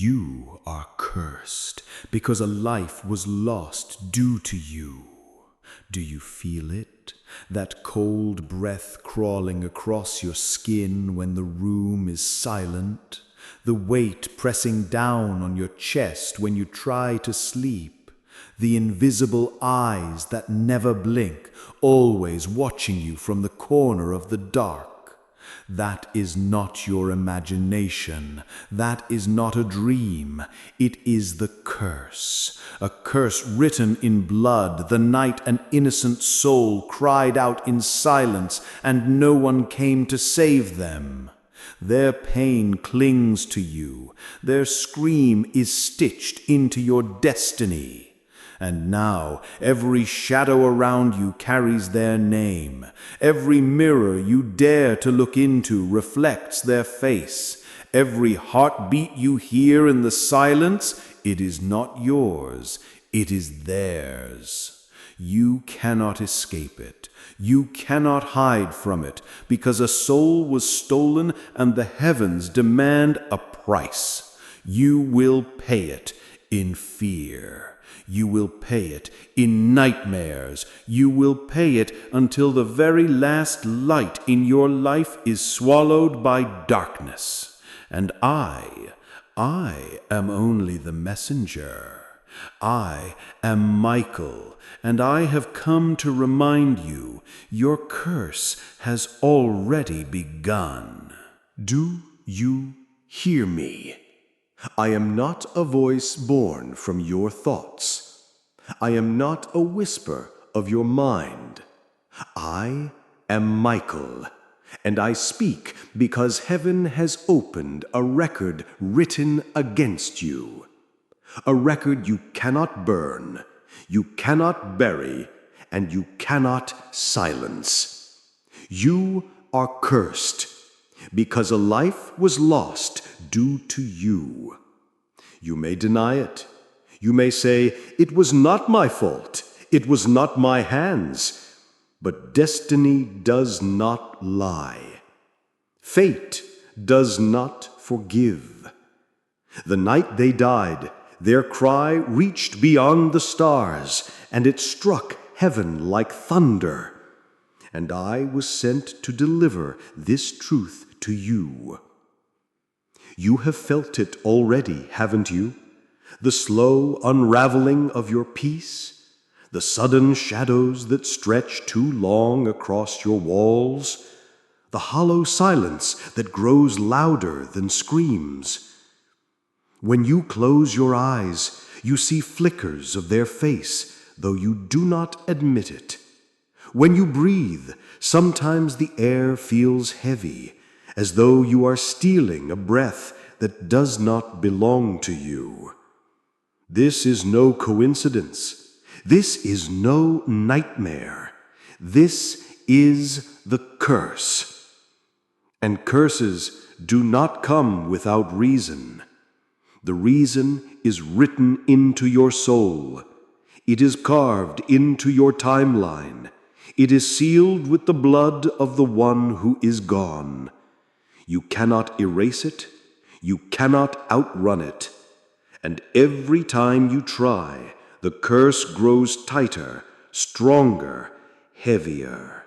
You are cursed because a life was lost due to you. Do you feel it? That cold breath crawling across your skin when the room is silent? The weight pressing down on your chest when you try to sleep? The invisible eyes that never blink, always watching you from the corner of the dark? That is not your imagination. That is not a dream. It is the curse. A curse written in blood the night an innocent soul cried out in silence and no one came to save them. Their pain clings to you. Their scream is stitched into your destiny. And now every shadow around you carries their name. Every mirror you dare to look into reflects their face. Every heartbeat you hear in the silence, it is not yours, it is theirs. You cannot escape it. You cannot hide from it, because a soul was stolen and the heavens demand a price. You will pay it in fear. You will pay it in nightmares. You will pay it until the very last light in your life is swallowed by darkness. And I am only the messenger. I am Micheal, and I have come to remind you your curse has already begun. Do you hear me? I am not a voice born from your thoughts. I am not a whisper of your mind. I am Micheal, and I speak because heaven has opened a record written against you. A record you cannot burn, you cannot bury, and you cannot silence. You are cursed because a life was lost due to you. You may deny it. You may say, "It was not my fault. It was not my hands." But destiny does not lie. Fate does not forgive. The night they died, their cry reached beyond the stars, and it struck heaven like thunder. And I was sent to deliver this truth to you. You have felt it already, haven't you? The slow unraveling of your peace, the sudden shadows that stretch too long across your walls, the hollow silence that grows louder than screams. When you close your eyes, you see flickers of their face, though you do not admit it. When you breathe, sometimes the air feels heavy, as though you are stealing a breath that does not belong to you. This is no coincidence. This is no nightmare. This is the curse. And curses do not come without reason. The reason is written into your soul. It is carved into your timeline. It is sealed with the blood of the one who is gone. You cannot erase it. You cannot outrun it. And every time you try, the curse grows tighter, stronger, heavier.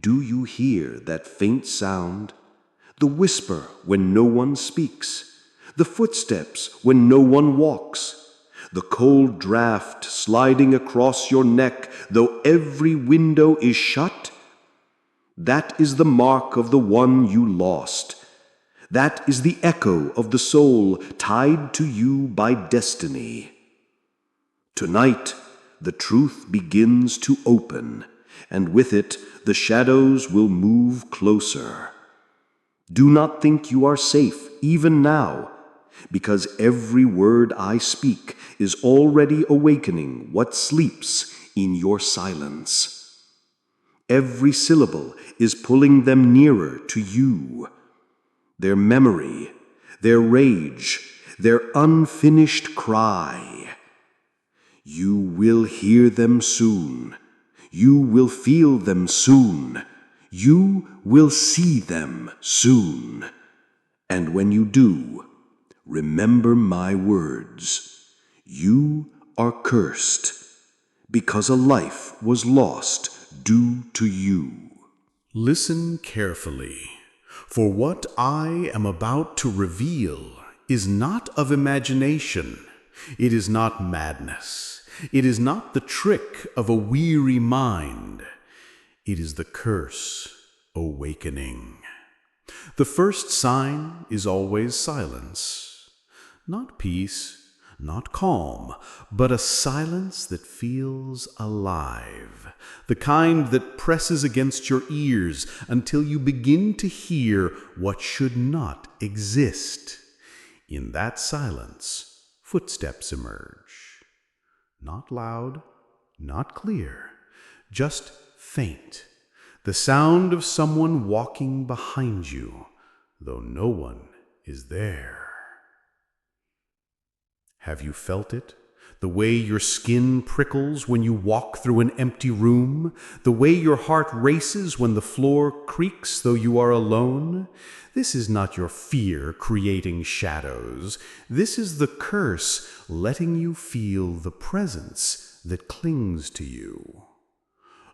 Do you hear that faint sound? The whisper when no one speaks. The footsteps when no one walks. The cold draft sliding across your neck, though every window is shut? That is the mark of the one you lost. That is the echo of the soul tied to you by destiny. Tonight, the truth begins to open, and with it, the shadows will move closer. Do not think you are safe, even now, because every word I speak is already awakening what sleeps in your silence. Every syllable is pulling them nearer to you. Their memory, their rage, their unfinished cry. You will hear them soon. You will feel them soon. You will see them soon. And when you do, Remember my words. You are cursed because a life was lost due to you. Listen carefully, for what I am about to reveal is not of imagination. It is not madness. It is not the trick of a weary mind. It is the curse awakening. The first sign is always silence. Not peace, not calm, but a silence that feels alive. The kind that presses against your ears until you begin to hear what should not exist. In that silence, footsteps emerge. Not loud, not clear, just faint. The sound of someone walking behind you, though no one is there. Have you felt it? The way your skin prickles when you walk through an empty room? The way your heart races when the floor creaks though you are alone? This is not your fear creating shadows. This is the curse letting you feel the presence that clings to you.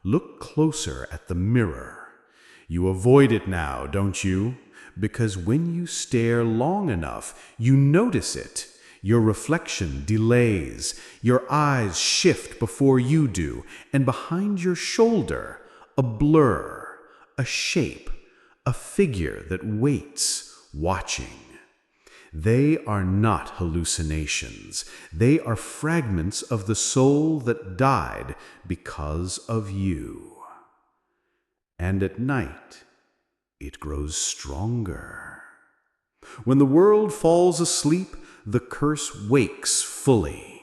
Look closer at the mirror. You avoid it now, don't you? Because when you stare long enough, you notice it. Your reflection delays. Your eyes shift before you do, and behind your shoulder, a blur, a shape, a figure that waits, watching. They are not hallucinations. They are fragments of the soul that died because of you. And at night, it grows stronger. When the world falls asleep, the curse wakes fully.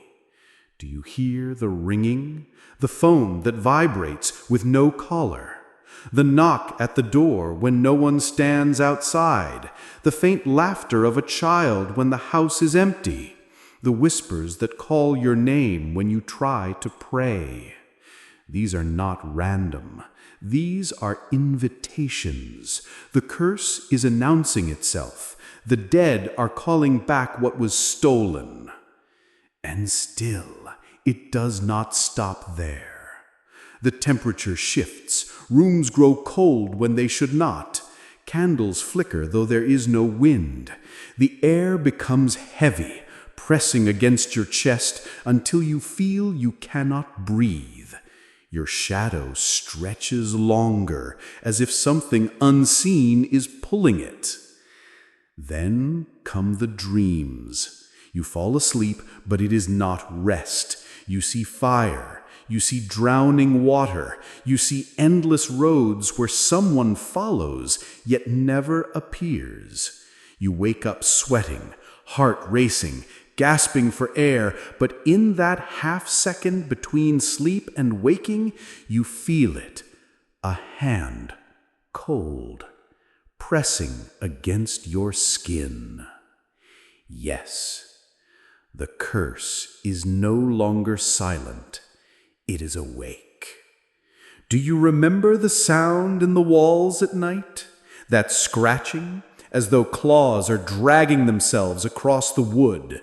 Do you hear the ringing? The phone that vibrates with no caller? The knock at the door when no one stands outside? The faint laughter of a child when the house is empty? The whispers that call your name when you try to pray? These are not random. These are invitations. The curse is announcing itself. The dead are calling back what was stolen. And still, it does not stop there. The temperature shifts. Rooms grow cold when they should not. Candles flicker though there is no wind. The air becomes heavy, pressing against your chest until you feel you cannot breathe. Your shadow stretches longer, as if something unseen is pulling it. Then come the dreams. You fall asleep, but it is not rest. You see fire. You see drowning water. You see endless roads where someone follows, yet never appears. You wake up sweating, heart racing, gasping for air, but in that half second between sleep and waking, you feel it, a hand, cold, pressing against your skin. Yes, the curse is no longer silent. It is awake. Do you remember the sound in the walls at night? That scratching, as though claws are dragging themselves across the wood.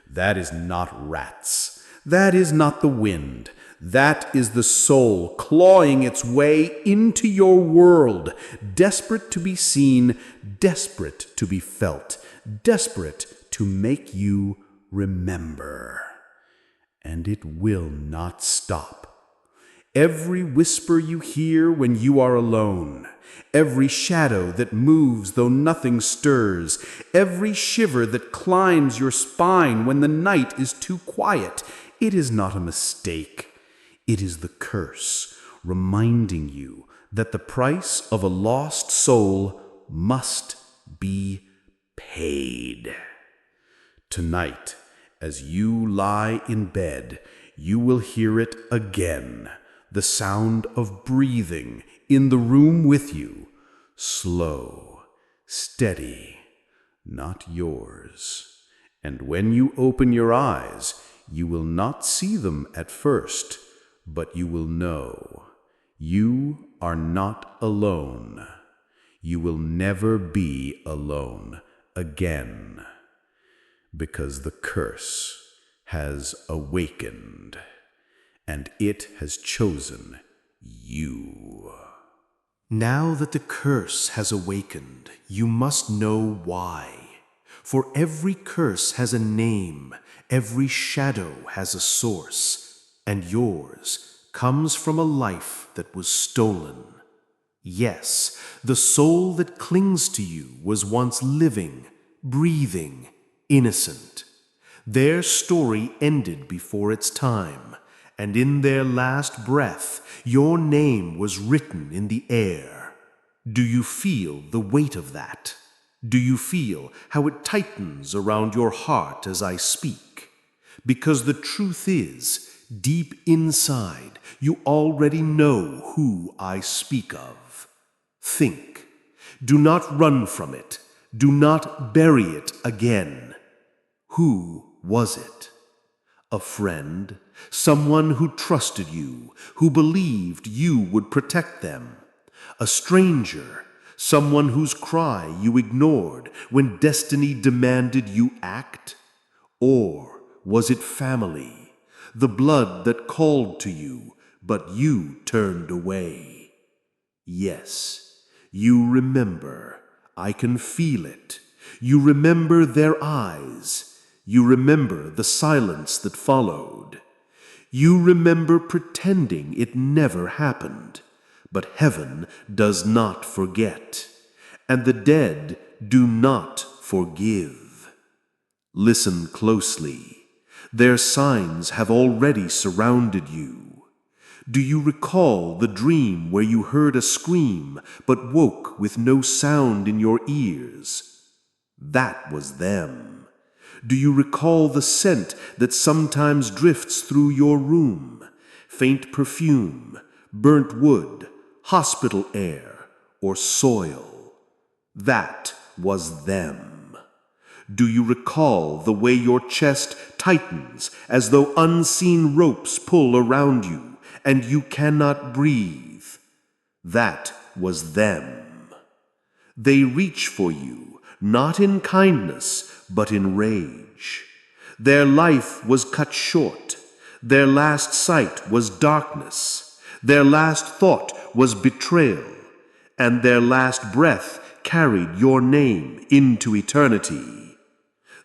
That is not rats. That is not the wind. That is the soul clawing its way into your world, desperate to be seen, desperate to be felt, desperate to make you remember. And it will not stop. Every whisper you hear when you are alone, every shadow that moves though nothing stirs, every shiver that climbs your spine when the night is too quiet, it is not a mistake. It is the curse reminding you that the price of a lost soul must be paid. Tonight, as you lie in bed, you will hear it again, the sound of breathing in the room with you, slow, steady, not yours. And when you open your eyes, you will not see them at first, but you will know you are not alone. You will never be alone again. because the curse has awakened, and it has chosen you. Now that the curse has awakened, you must know why. For every curse has a name, every shadow has a source, and yours comes from a life that was stolen. Yes, the soul that clings to you was once living, breathing, innocent. Their story ended before its time, and in their last breath, your name was written in the air. Do you feel the weight of that? Do you feel how it tightens around your heart as I speak? Because the truth is, deep inside, you already know who I speak of. Think. Do not run from it. Do not bury it again. Who was it? A friend? Someone who trusted you, who believed you would protect them? A stranger? Someone whose cry you ignored when destiny demanded you act? Or was it family, the blood that called to you, but you turned away? Yes, you remember. I can feel it. You remember their eyes. You remember the silence that followed. You remember pretending it never happened. But heaven does not forget, and the dead do not forgive. Listen closely. Their signs have already surrounded you. Do you recall the dream where you heard a scream but woke with no sound in your ears? That was them. Do you recall the scent that sometimes drifts through your room? Faint perfume, burnt wood, hospital air, or soil? That was them. Do you recall the way your chest tightens as though unseen ropes pull around you and you cannot breathe? That was them. They reach for you, not in kindness, but in rage. Their life was cut short. Their last sight was darkness. Their last thought was betrayal, and their last breath carried your name into eternity.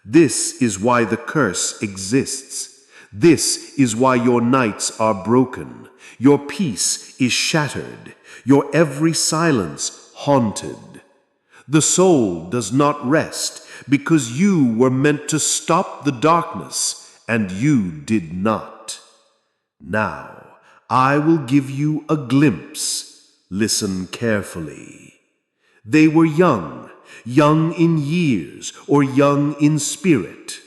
This is why the curse exists. This is why your nights are broken. Your peace is shattered. Your every silence haunted. The soul does not rest because you were meant to stop the darkness, and you did not. Now, I will give you a glimpse. Listen carefully. They were young, young in years or young in spirit.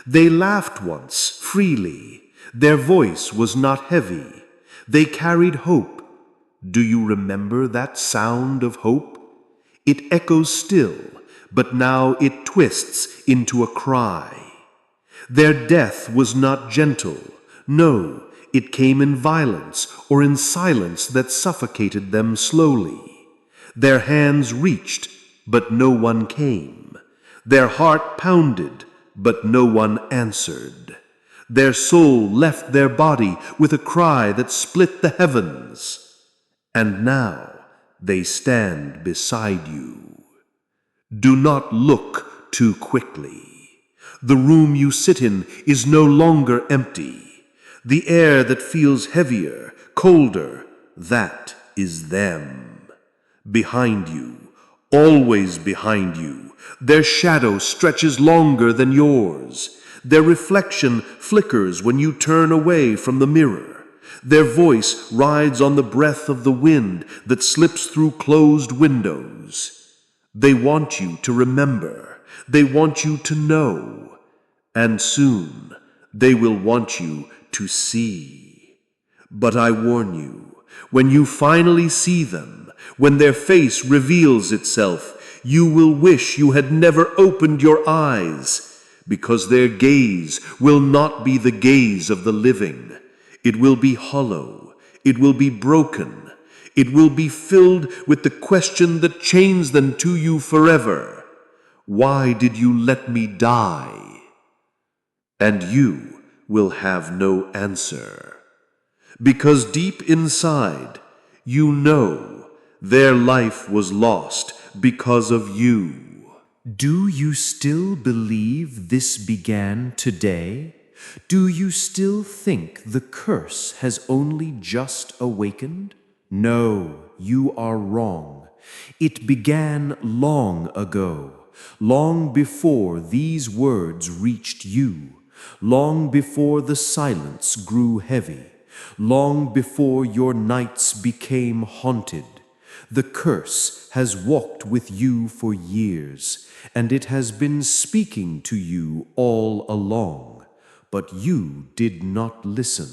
They laughed once freely. Their voice was not heavy. They carried hope. Do you remember that sound of hope? It echoes still, but now it twists into a cry. Their death was not gentle. No, it came in violence or in silence that suffocated them slowly. Their hands reached, but no one came. Their heart pounded, but no one answered. Their soul left their body with a cry that split the heavens. And now they stand beside you. Do not look too quickly. The room you sit in is no longer empty. The air that feels heavier, colder, that is them. Behind you, always behind you, their shadow stretches longer than yours. Their reflection flickers when you turn away from the mirror. Their voice rides on the breath of the wind that slips through closed windows. They want you to remember. They want you to know. And soon they will want you to see. But I warn you, when you finally see them, when their face reveals itself, you will wish you had never opened your eyes, because their gaze will not be the gaze of the living. It will be hollow. It will be broken. It will be filled with the question that chains them to you forever. Why did you let me die? and you will have no answer. Because deep inside, you know their life was lost because of you. Do you still believe this began today? Do you still think the curse has only just awakened? No, you are wrong. It began long ago, long before these words reached you, long before the silence grew heavy, long before your nights became haunted. The curse has walked with you for years, and it has been speaking to you all along. But you did not listen.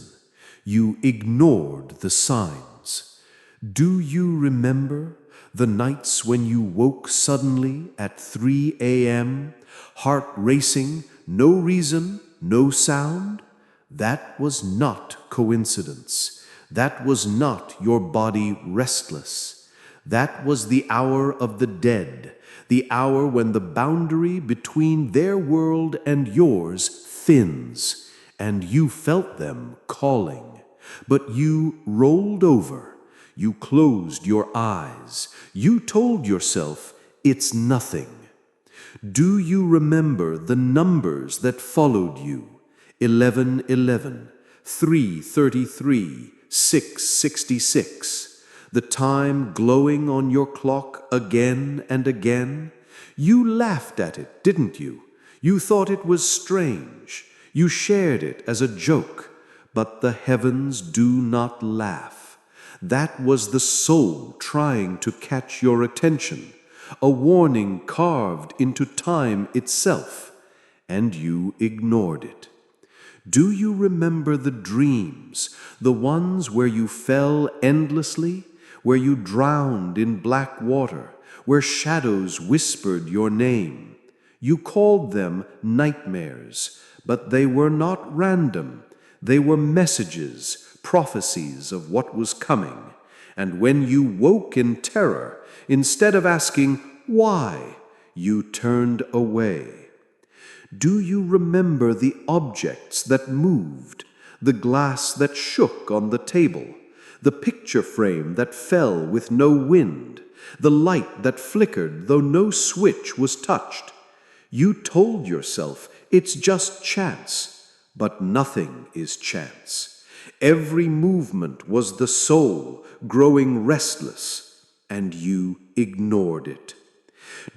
You ignored the signs. Do you remember the nights when you woke suddenly at 3 a.m., heart racing, no reason, no sound? That was not coincidence. That was not your body restless. That was the hour of the dead, the hour when the boundary between their world and yours thins, and you felt them calling. But you rolled over, you closed your eyes, you told yourself, it's nothing. Do you remember the numbers that followed you? 1111, 333, 666. The time glowing on your clock again and again? You laughed at it, didn't you? You thought it was strange. You shared it as a joke. But the heavens do not laugh. That was the soul trying to catch your attention, a warning carved into time itself, and you ignored it. Do you remember the dreams, the ones where you fell endlessly, where you drowned in black water, where shadows whispered your name? You called them nightmares, but they were not random. They were messages, prophecies of what was coming. And when you woke in terror, instead of asking, why, you turned away. Do you remember the objects that moved, the glass that shook on the table, the picture frame that fell with no wind, the light that flickered though no switch was touched? You told yourself it's just chance, but nothing is chance. Every movement was the soul growing restless, and you ignored it.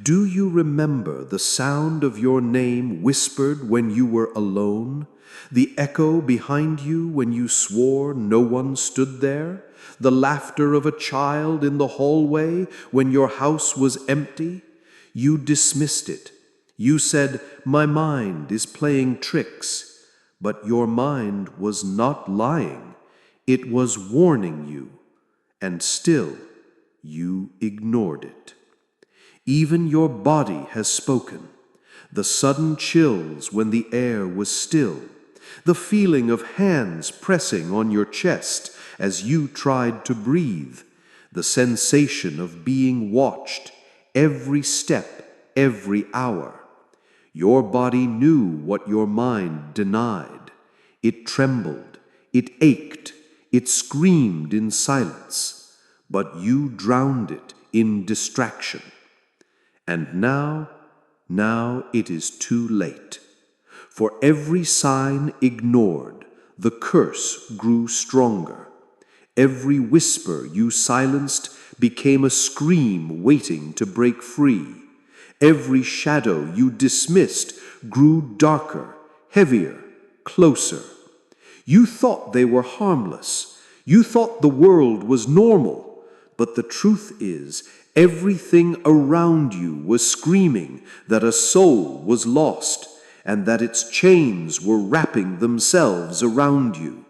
Do you remember the sound of your name whispered when you were alone? The echo behind you when you swore no one stood there? The laughter of a child in the hallway when your house was empty? You dismissed it. You said, my mind is playing tricks. But your mind was not lying. It was warning you. And still, you ignored it. Even your body has spoken. The sudden chills when the air was still, the feeling of hands pressing on your chest as you tried to breathe, the sensation of being watched every step, every hour. Your body knew what your mind denied. It trembled, it ached, it screamed in silence, but you drowned it in distraction. And now it is too late. For every sign ignored, the curse grew stronger. Every whisper you silenced became a scream waiting to break free. Every shadow you dismissed grew darker, heavier, closer. You thought they were harmless. You thought the world was normal. But the truth is, everything around you was screaming that a soul was lost and that its chains were wrapping themselves around you.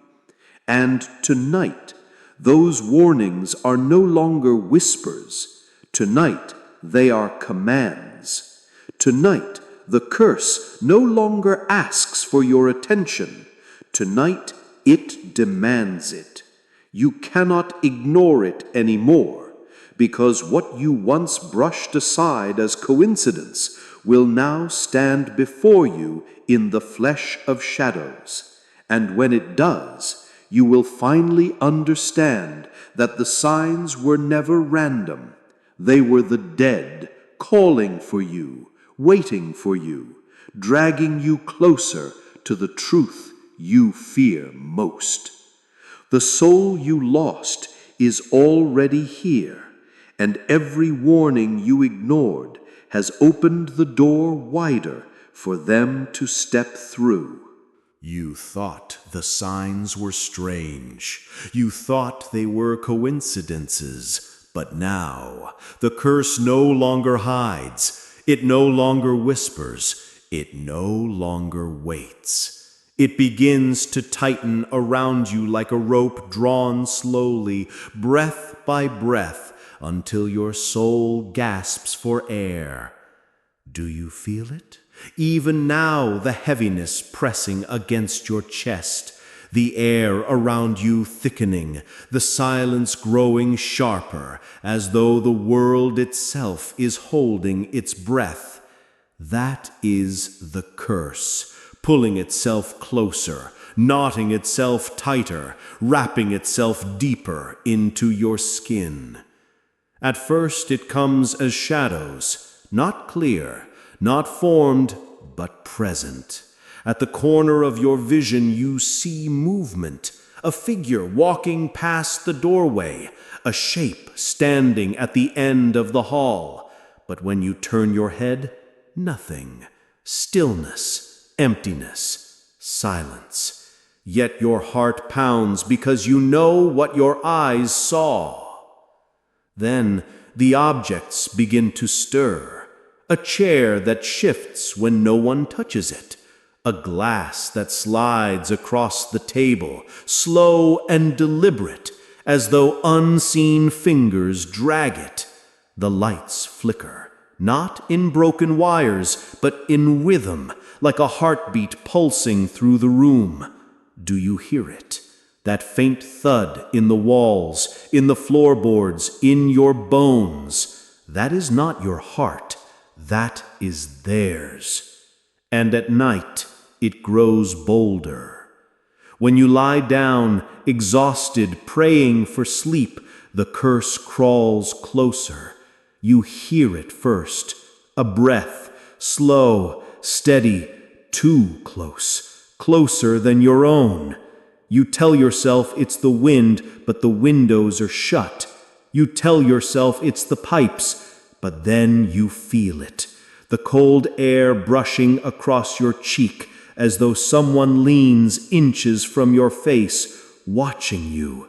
And tonight, those warnings are no longer whispers. Tonight, they are commands. Tonight, the curse no longer asks for your attention. Tonight, it demands it. You cannot ignore it anymore, because what you once brushed aside as coincidence will now stand before you in the flesh of shadows, and when it does, you will finally understand that the signs were never random. They were the dead calling for you, waiting for you, dragging you closer to the truth you fear most. The soul you lost is already here, and every warning you ignored has opened the door wider for them to step through. You thought the signs were strange. You thought they were coincidences. But now, the curse no longer hides. It no longer whispers. It no longer waits. It begins to tighten around you like a rope drawn slowly, breath by breath, until your soul gasps for air. Do you feel it? Even now, the heaviness pressing against your chest, the air around you thickening, the silence growing sharper, as though the world itself is holding its breath. That is the curse, pulling itself closer, knotting itself tighter, wrapping itself deeper into your skin. At first it comes as shadows, not clear, not formed, but present. At the corner of your vision you see movement, a figure walking past the doorway, a shape standing at the end of the hall. But when you turn your head, nothing. Stillness, emptiness, silence. Yet your heart pounds because you know what your eyes saw. Then the objects begin to stir. A chair that shifts when no one touches it. A glass that slides across the table, slow and deliberate, as though unseen fingers drag it. The lights flicker, not in broken wires, but in rhythm, like a heartbeat pulsing through the room. Do you hear it? That faint thud in the walls, in the floorboards, in your bones. That is not your heart. That is theirs. And at night, it grows bolder. When you lie down, exhausted, praying for sleep, the curse crawls closer. You hear it first, a breath, slow, steady, too close, closer than your own. You tell yourself it's the wind, but the windows are shut. You tell yourself it's the pipes, but then you feel it, the cold air brushing across your cheek, as though someone leans inches from your face, watching you.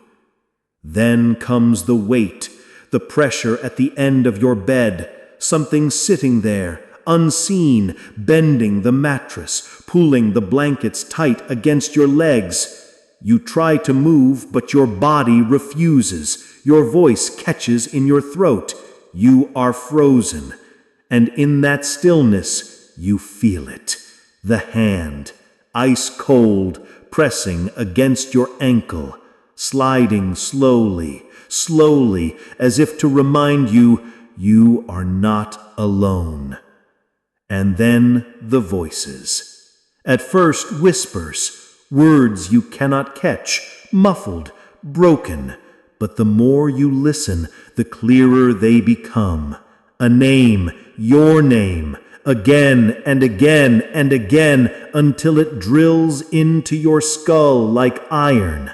Then comes the weight, the pressure at the end of your bed, something sitting there, unseen, bending the mattress, pulling the blankets tight against your legs. You try to move, but your body refuses. Your voice catches in your throat. You are frozen, and in that stillness you feel it. The hand, ice cold, pressing against your ankle, sliding slowly, slowly, as if to remind you you are not alone. And then the voices. At first whispers, words you cannot catch, muffled, broken. But the more you listen, the clearer they become. A name, your name, again and again and again, until it drills into your skull like iron.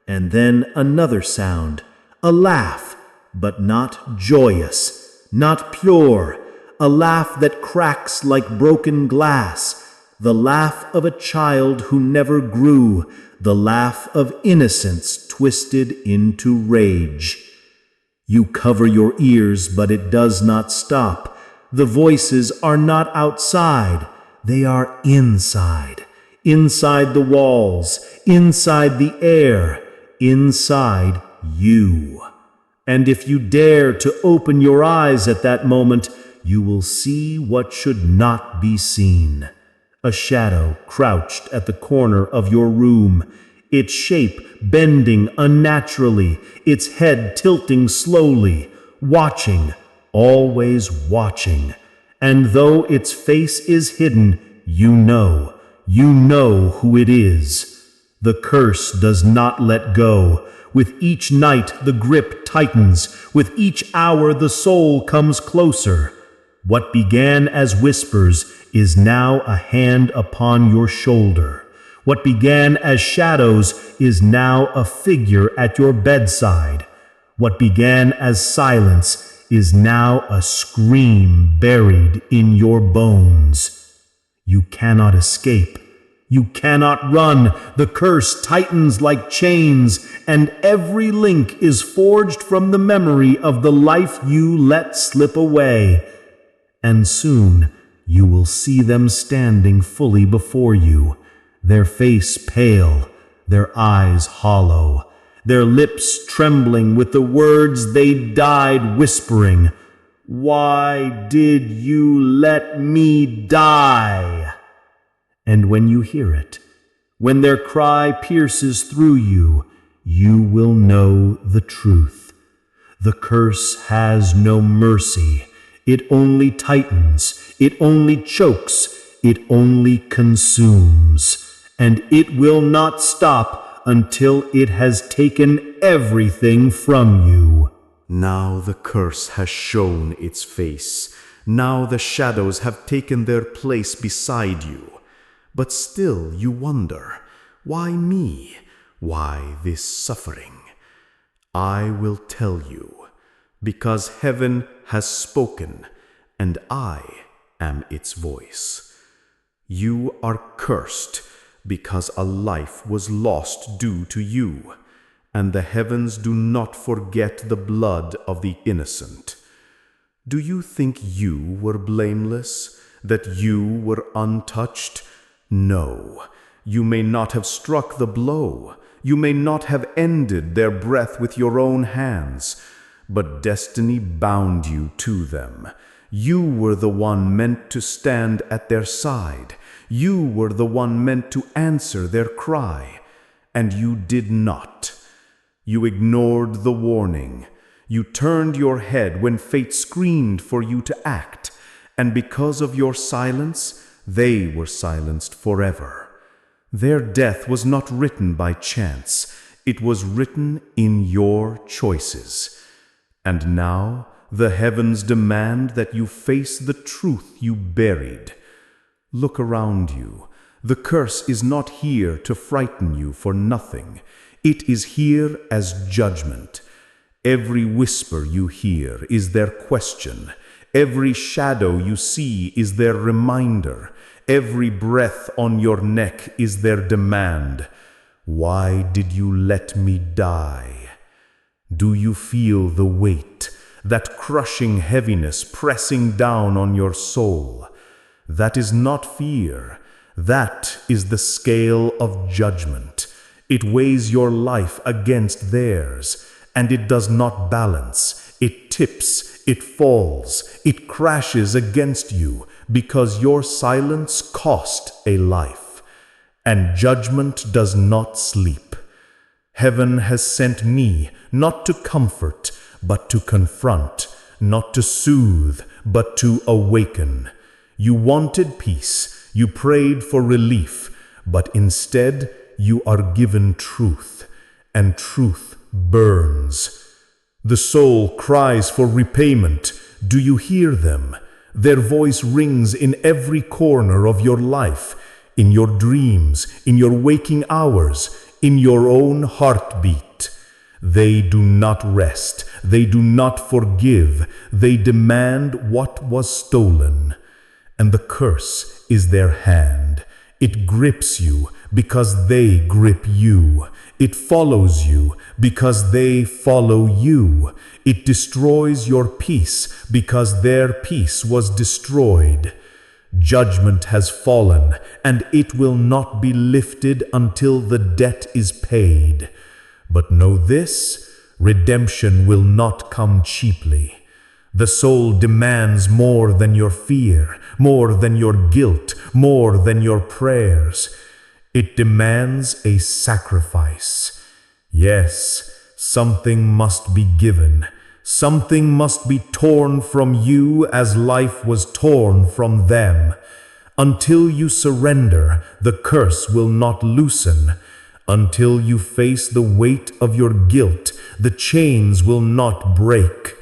And then another sound, a laugh, but not joyous, not pure, a laugh that cracks like broken glass, the laugh of a child who never grew, the laugh of innocence twisted into rage. You cover your ears, but it does not stop. The voices are not outside, they are inside. Inside the walls, inside the air, inside you. And if you dare to open your eyes at that moment, you will see what should not be seen. A shadow crouched at the corner of your room, its shape bending unnaturally, its head tilting slowly, watching, always watching, And though its face is hidden, you know who it is. The curse does not let go. With each night the grip tightens. With each hour the soul comes closer. What began as whispers is now a hand upon your shoulder. What began as shadows is now a figure at your bedside. What began as silence is now a scream buried in your bones. You cannot escape. You cannot run. The curse tightens like chains, and every link is forged from the memory of the life you let slip away. And soon you will see them standing fully before you, their face pale, their eyes hollow, their lips trembling with the words they died whispering, "Why did you let me die?" And when you hear it, when their cry pierces through you, you will know the truth. The curse has no mercy. It only tightens, it only chokes, it only consumes. And it will not stop until it has taken everything from you. Now the curse has shown its face. Now the shadows have taken their place beside you. But still you wonder, why me? Why this suffering? I will tell you, because heaven has spoken, and I am its voice. You are cursed, because a life was lost due to you, and the heavens do not forget the blood of the innocent. Do you think you were blameless, that you were untouched? No, you may not have struck the blow. You may not have ended their breath with your own hands, but destiny bound you to them. You were the one meant to stand at their side. You were the one meant to answer their cry, and you did not. You ignored the warning. You turned your head when fate screamed for you to act, and because of your silence, they were silenced forever. Their death was not written by chance. It was written in your choices. And now the heavens demand that you face the truth you buried. Look around you. The curse is not here to frighten you for nothing. It is here as judgment. Every whisper you hear is their question. Every shadow you see is their reminder. Every breath on your neck is their demand. Why did you let me die? Do you feel the weight, that crushing heaviness pressing down on your soul? That is not fear. That is the scale of judgment. It weighs your life against theirs, and it does not balance. It tips, it falls, it crashes against you, because your silence cost a life. And judgment does not sleep. Heaven has sent me not to comfort, but to confront, not to soothe, but to awaken. You wanted peace, you prayed for relief, but instead you are given truth, and truth burns. The soul cries for repayment. Do you hear them? Their voice rings in every corner of your life, in your dreams, in your waking hours, in your own heartbeat. They do not rest. They do not forgive. They demand what was stolen. And the curse is their hand. It grips you because they grip you. It follows you because they follow you. It destroys your peace because their peace was destroyed. Judgment has fallen, and it will not be lifted until the debt is paid. But know this, redemption will not come cheaply. The soul demands more than your fear, more than your guilt, more than your prayers. It demands a sacrifice. Yes, something must be given. Something must be torn from you as life was torn from them. Until you surrender, the curse will not loosen. Until you face the weight of your guilt, the chains will not break.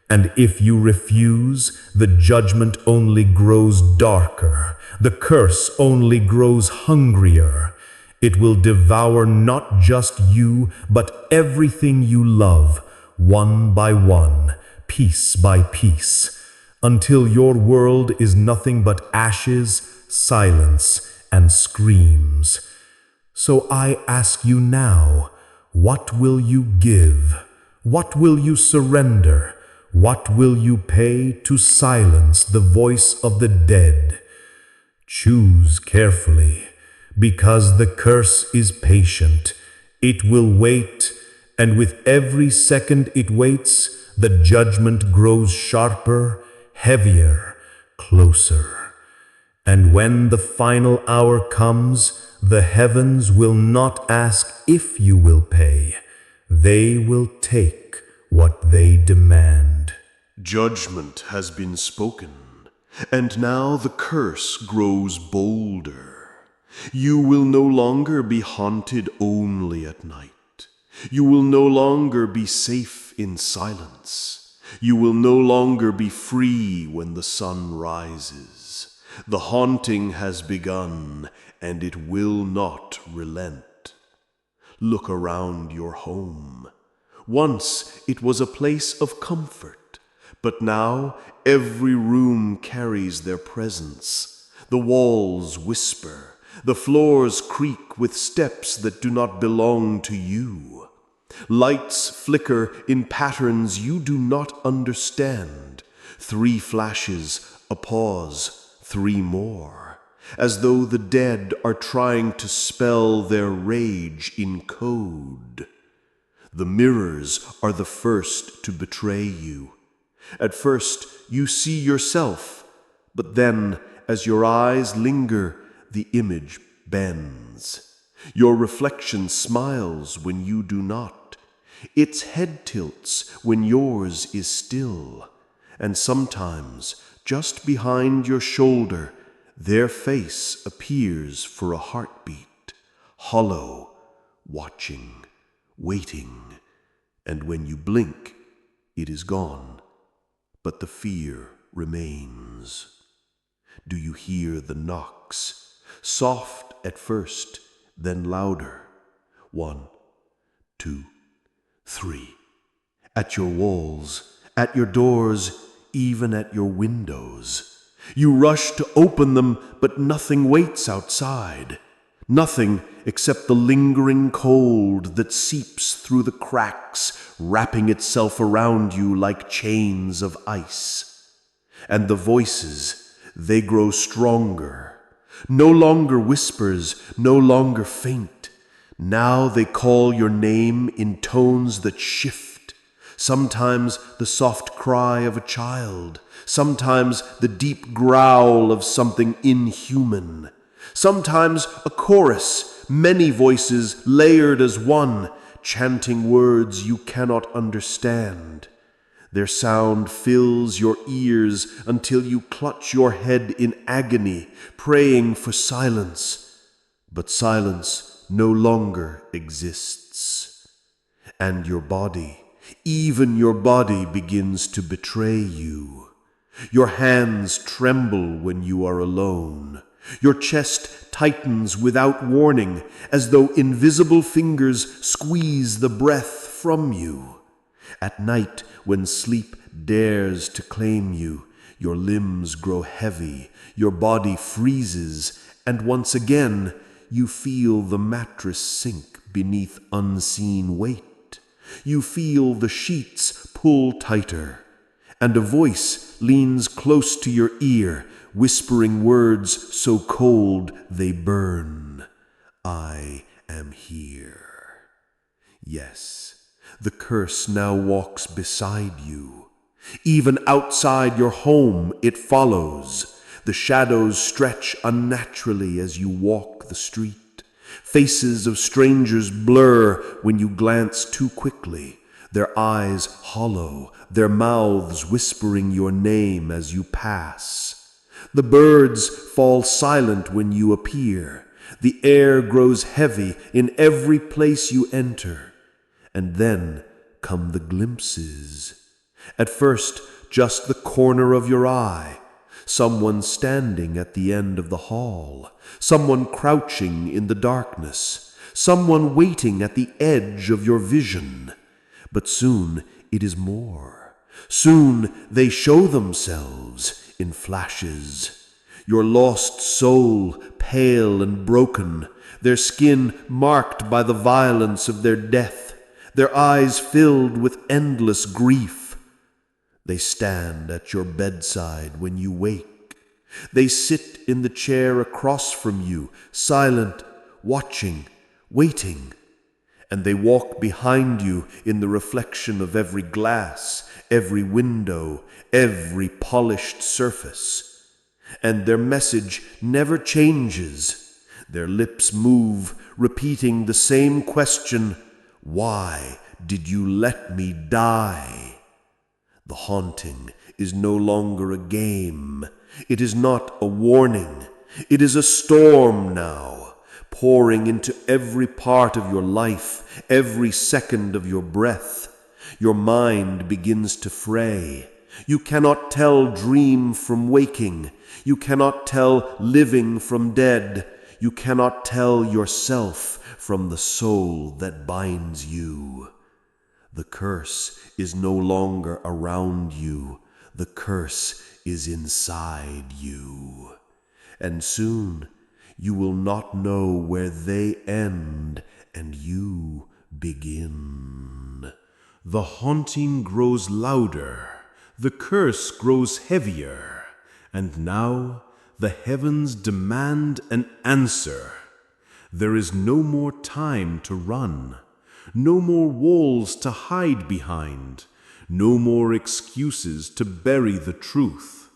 And if you refuse, the judgment only grows darker. The curse only grows hungrier. It will devour not just you, but everything you love, one by one, piece by piece, until your world is nothing but ashes, silence, and screams. So I ask you now, what will you give? What will you surrender? What will you pay to silence the voice of the dead? Choose carefully, because the curse is patient. It will wait, and with every second it waits, the judgment grows sharper, heavier, closer. And when the final hour comes, the heavens will not ask if you will pay. They will take what they demand. Judgment has been spoken, and now the curse grows bolder. You will no longer be haunted only at night. You will no longer be safe in silence. You will no longer be free when the sun rises. The haunting has begun, and it will not relent. Look around your home. Once it was a place of comfort, but now every room carries their presence. The walls whisper. The floors creak with steps that do not belong to you. Lights flicker in patterns you do not understand. 3 flashes, a pause, 3 more, as though the dead are trying to spell their rage in code. The mirrors are the first to betray you. At first, you see yourself, but then, as your eyes linger, the image bends. Your reflection smiles when you do not. Its head tilts when yours is still. And sometimes, just behind your shoulder, their face appears for a heartbeat, hollow, watching, waiting. And when you blink, it is gone, but the fear remains. Do you hear the knocks? Soft at first, then louder. 1, 2, 3. At your walls, at your doors, even at your windows. You rush to open them, but nothing waits outside. Nothing except the lingering cold that seeps through the cracks, wrapping itself around you like chains of ice. And the voices, they grow stronger. No longer whispers, no longer faint. Now they call your name in tones that shift. Sometimes the soft cry of a child. Sometimes the deep growl of something inhuman. Sometimes a chorus, many voices layered as one, chanting words you cannot understand. Their sound fills your ears until you clutch your head in agony, praying for silence. But silence no longer exists. And your body, even your body, begins to betray you. Your hands tremble when you are alone. Your chest tightens without warning, as though invisible fingers squeeze the breath from you. At night, when sleep dares to claim you, your limbs grow heavy, your body freezes, and once again you feel the mattress sink beneath unseen weight. You feel the sheets pull tighter, and a voice leans close to your ear, whispering words so cold they burn. I am here. Yes, the curse now walks beside you. Even outside your home, it follows. The shadows stretch unnaturally as you walk the street. Faces of strangers blur when you glance too quickly. their eyes hollow, their mouths whispering your name as you pass. The birds fall silent when you appear. The air grows heavy in every place you enter. And then come the glimpses. At first, just the corner of your eye, someone standing at the end of the hall, someone crouching in the darkness, someone waiting at the edge of your vision. But soon it is more. Soon they show themselves in flashes. Your lost soul, pale and broken, their skin marked by the violence of their death, their eyes filled with endless grief. They stand at your bedside when you wake. They sit in the chair across from you, silent, watching, waiting. And they walk behind you in the reflection of every glass, every window, every polished surface. And their message never changes. Their lips move, repeating the same question, "Why did you let me die?" The haunting is no longer a game. It is not a warning. It is a storm now, pouring into every part of your life, every second of your breath. Your mind begins to fray. You cannot tell dream from waking. You cannot tell living from dead. You cannot tell yourself from the soul that binds you. The curse is no longer around you. The curse is inside you. And soon you will not know where they end and you begin. The haunting grows louder, the curse grows heavier, and now the heavens demand an answer. There is no more time to run, no more walls to hide behind, no more excuses to bury the truth.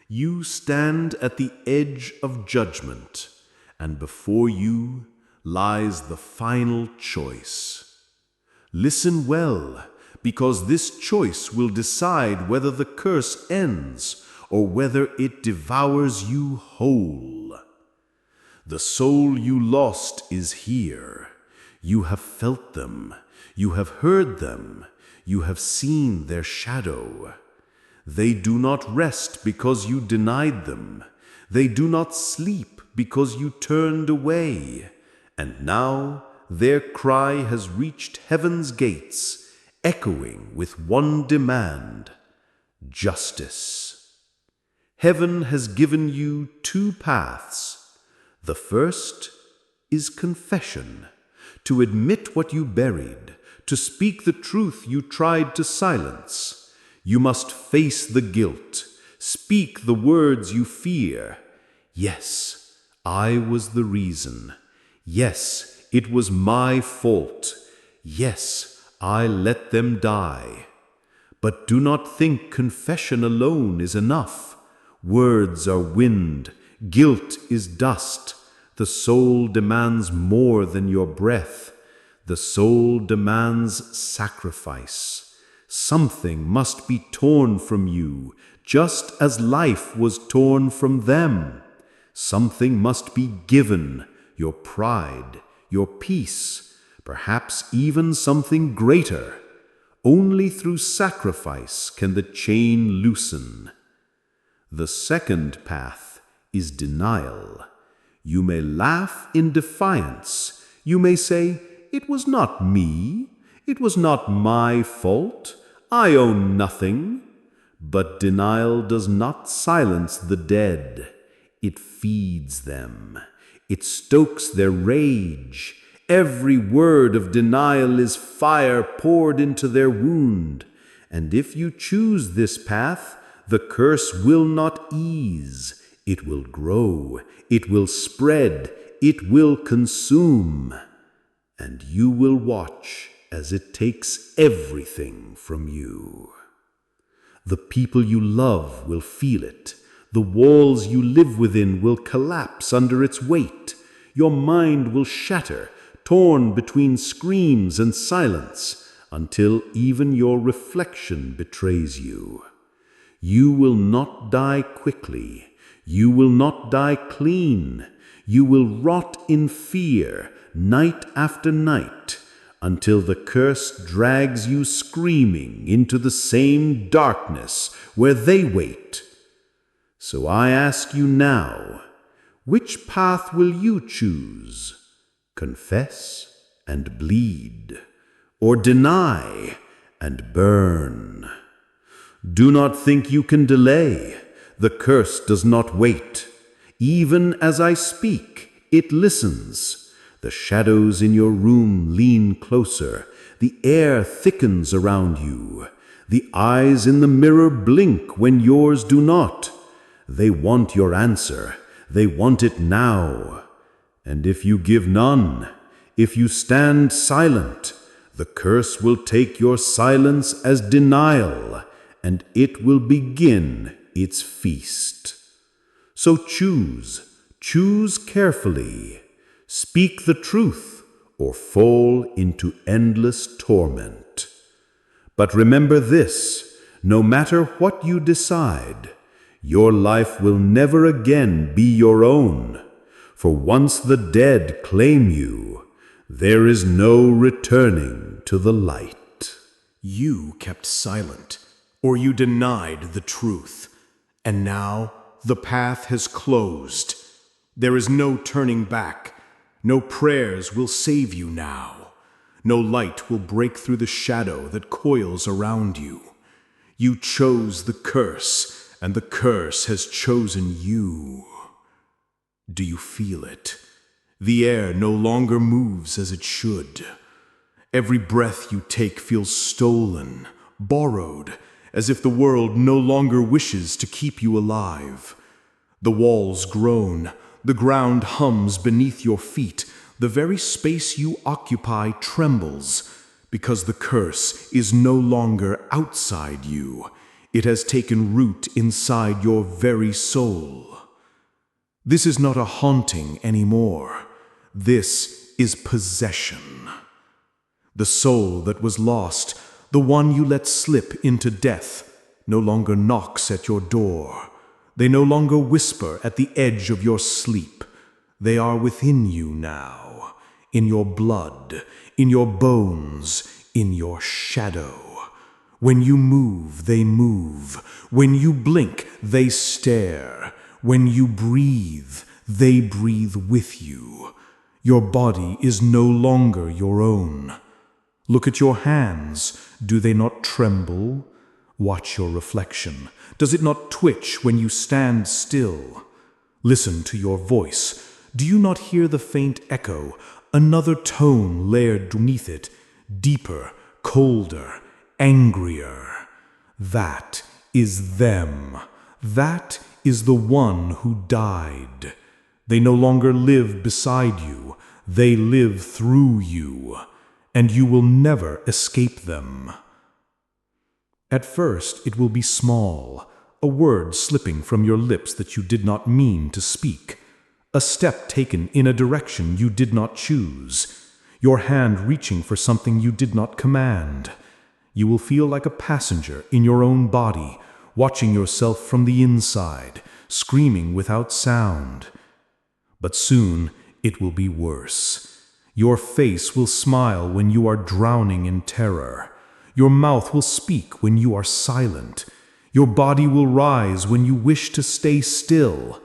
You stand at the edge of judgment, and before you lies the final choice. Listen well, because this choice will decide whether the curse ends or whether it devours you whole. The soul you lost is here. You have felt them. You have heard them. You have seen their shadow. They do not rest because you denied them. They do not sleep because you turned away. And now their cry has reached heaven's gates, echoing with one demand: justice. Heaven has given you two paths. The first is confession, to admit what you buried, to speak the truth you tried to silence. You must face the guilt, speak the words you fear. Yes, I was the reason. Yes, it was my fault. Yes, I let them die. But do not think confession alone is enough. Words are wind, guilt is dust. The soul demands more than your breath. The soul demands sacrifice. Something must be torn from you, just as life was torn from them. Something must be given, your pride, your peace, perhaps even something greater. Only through sacrifice can the chain loosen. The second path is denial. You may laugh in defiance. You may say, "It was not me. It was not my fault. I own nothing." But denial does not silence the dead. It feeds them. It stokes their rage. Every word of denial is fire poured into their wound. And if you choose this path, the curse will not ease. It will grow. It will spread. It will consume. And you will watch as it takes everything from you. The people you love will feel it. The walls you live within will collapse under its weight. Your mind will shatter, torn between screams and silence, until even your reflection betrays you. You will not die quickly. You will not die clean. You will rot in fear night after night, until the curse drags you screaming into the same darkness where they wait. So I ask you now, which path will you choose? Confess and bleed, or deny and burn? Do not think you can delay. The curse does not wait. Even as I speak, it listens. The shadows in your room lean closer. The air thickens around you. The eyes in the mirror blink when yours do not. They want your answer. They want it now. And if you give none, if you stand silent, the curse will take your silence as denial, and it will begin its feast. So choose carefully. Speak the truth or fall into endless torment. But remember this, no matter what you decide, your life will never again be your own. For once the dead claim you, there is no returning to the light. You kept silent, or you denied the truth, and now the path has closed. There is no turning back. No prayers will save you now. No light will break through the shadow that coils around you. You chose the curse, and the curse has chosen you. Do you feel it? The air no longer moves as it should. Every breath you take feels stolen, borrowed, as if the world no longer wishes to keep you alive. The walls groan, the ground hums beneath your feet, the very space you occupy trembles, because the curse is no longer outside you. It has taken root inside your very soul. This is not a haunting anymore. This is possession. The soul that was lost, the one you let slip into death, no longer knocks at your door. They no longer whisper at the edge of your sleep. They are within you now, in your blood, in your bones, in your shadow. When you move, they move. When you blink, they stare. When you breathe, they breathe with you. Your body is no longer your own. Look at your hands. Do they not tremble? Watch your reflection. Does it not twitch when you stand still? Listen to your voice. Do you not hear the faint echo, another tone layered beneath it, deeper, colder, angrier? That is them. That is the one who died. They no longer live beside you. They live through you, and you will never escape them. At first, it will be small, a word slipping from your lips that you did not mean to speak, a step taken in a direction you did not choose, your hand reaching for something you did not command. You will feel like a passenger in your own body, watching yourself from the inside, screaming without sound. But soon, it will be worse. Your face will smile when you are drowning in terror. Your mouth will speak when you are silent. Your body will rise when you wish to stay still.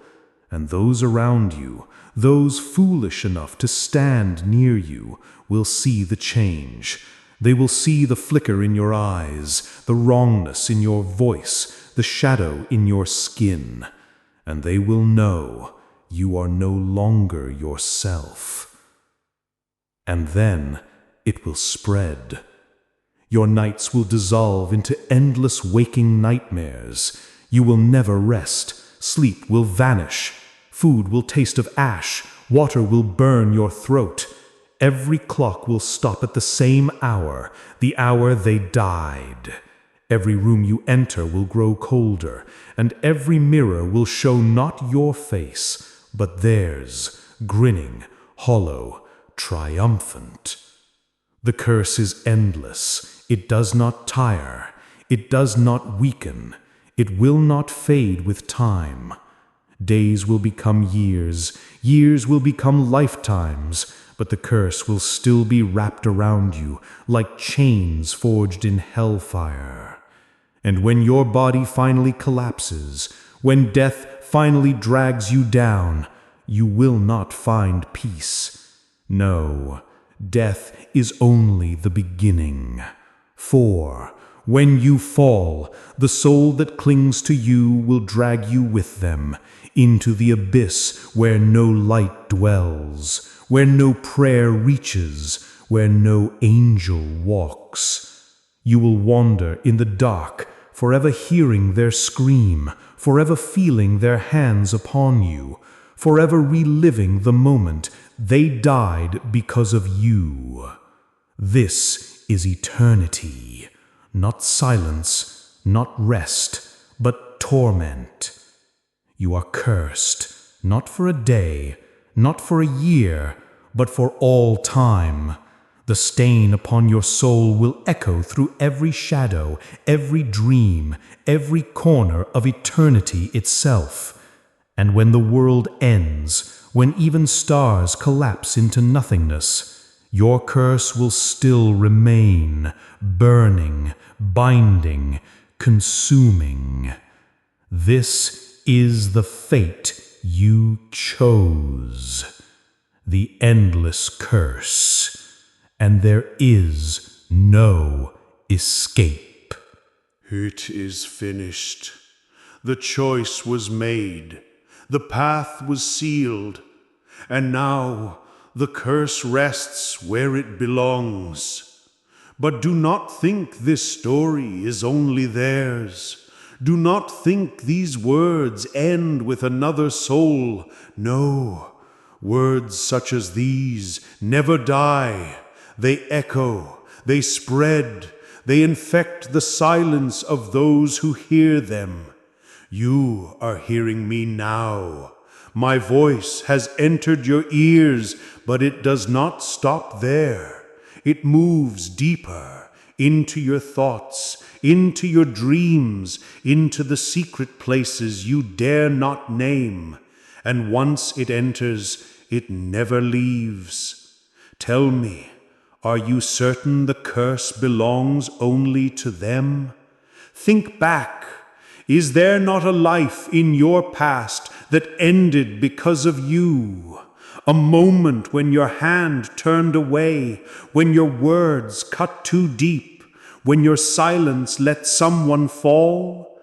And those around you, those foolish enough to stand near you, will see the change. They will see the flicker in your eyes, the wrongness in your voice, the shadow in your skin. And they will know you are no longer yourself. And then it will spread. Your nights will dissolve into endless waking nightmares. You will never rest. Sleep will vanish. Food will taste of ash. Water will burn your throat. Every clock will stop at the same hour, the hour they died. Every room you enter will grow colder, and every mirror will show not your face, but theirs, grinning, hollow, triumphant. The curse is endless. It does not tire. It does not weaken. It will not fade with time. Days will become years. Years will become lifetimes. But the curse will still be wrapped around you like chains forged in hellfire. And when your body finally collapses, when death finally drags you down, you will not find peace. No, death is only the beginning. For when you fall, the soul that clings to you will drag you with them into the abyss where no light dwells, where no prayer reaches, where no angel walks. You will wander in the dark, forever hearing their scream, forever feeling their hands upon you, forever reliving the moment they died because of you. This is eternity, not silence, not rest, but torment. You are cursed, not for a day, not for a year, but for all time. The stain upon your soul will echo through every shadow, every dream, every corner of eternity itself. And when the world ends, when even stars collapse into nothingness, your curse will still remain, burning, binding, consuming. This is the fate you chose, the endless curse, and there is no escape. It is finished. The choice was made. The path was sealed. And now the curse rests where it belongs. But do not think this story is only theirs. Do not think these words end with another soul. No, words such as these never die. They echo, they spread, they infect the silence of those who hear them. You are hearing me now. My voice has entered your ears, but it does not stop there. It moves deeper into your thoughts, into your dreams, into the secret places you dare not name. And once it enters, it never leaves. Tell me, are you certain the curse belongs only to them? Think back. Is there not a life in your past that ended because of you? A moment when your hand turned away, when your words cut too deep, when your silence let someone fall?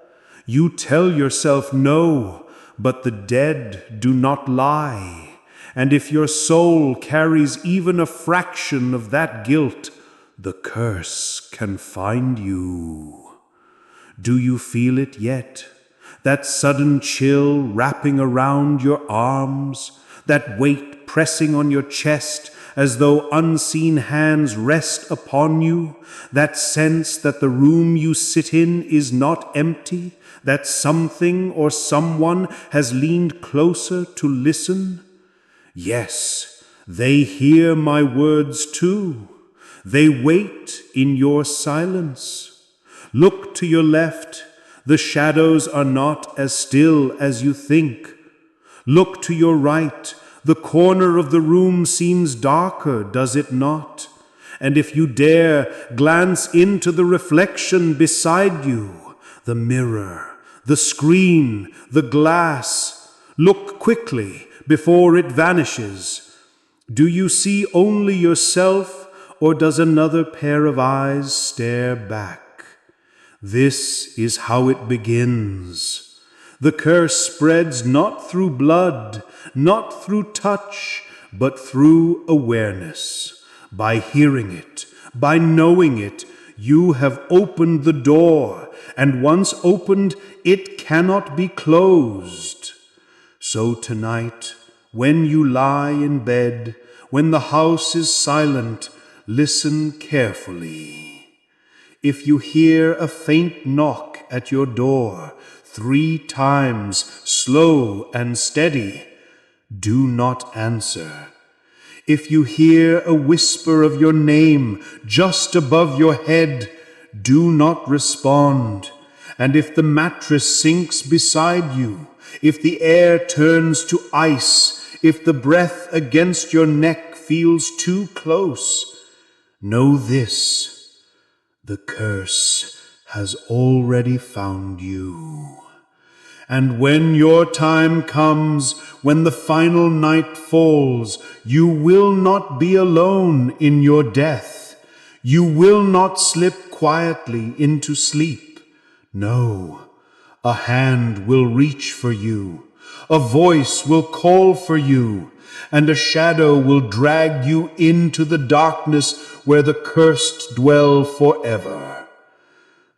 You tell yourself no, but the dead do not lie. And if your soul carries even a fraction of that guilt, the curse can find you. Do you feel it yet? That sudden chill wrapping around your arms, that weight pressing on your chest as though unseen hands rest upon you, that sense that the room you sit in is not empty, that something or someone has leaned closer to listen? Yes, they hear my words too. They wait in your silence. Look to your left. The shadows are not as still as you think. Look to your right. The corner of the room seems darker, does it not? And if you dare, glance into the reflection beside you, the mirror, the screen, the glass. Look quickly before it vanishes. Do you see only yourself, or does another pair of eyes stare back? This is how it begins. The curse spreads not through blood, not through touch, but through awareness. By hearing it, by knowing it, you have opened the door, and once opened, it cannot be closed. So tonight, when you lie in bed, when the house is silent, listen carefully. If you hear a faint knock at your door 3 times, slow and steady, do not answer. If you hear a whisper of your name just above your head, do not respond. And if the mattress sinks beside you, if the air turns to ice, if the breath against your neck feels too close, know this: the curse has already found you. And when your time comes, when the final night falls, you will not be alone in your death. You will not slip quietly into sleep. No, a hand will reach for you, a voice will call for you, and a shadow will drag you into the darkness where the cursed dwell forever.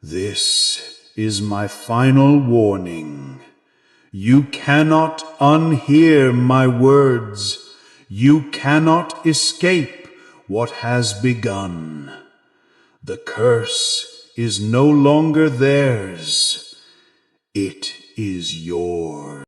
This is my final warning. You cannot unhear my words. You cannot escape what has begun. The curse is no longer theirs. It is yours.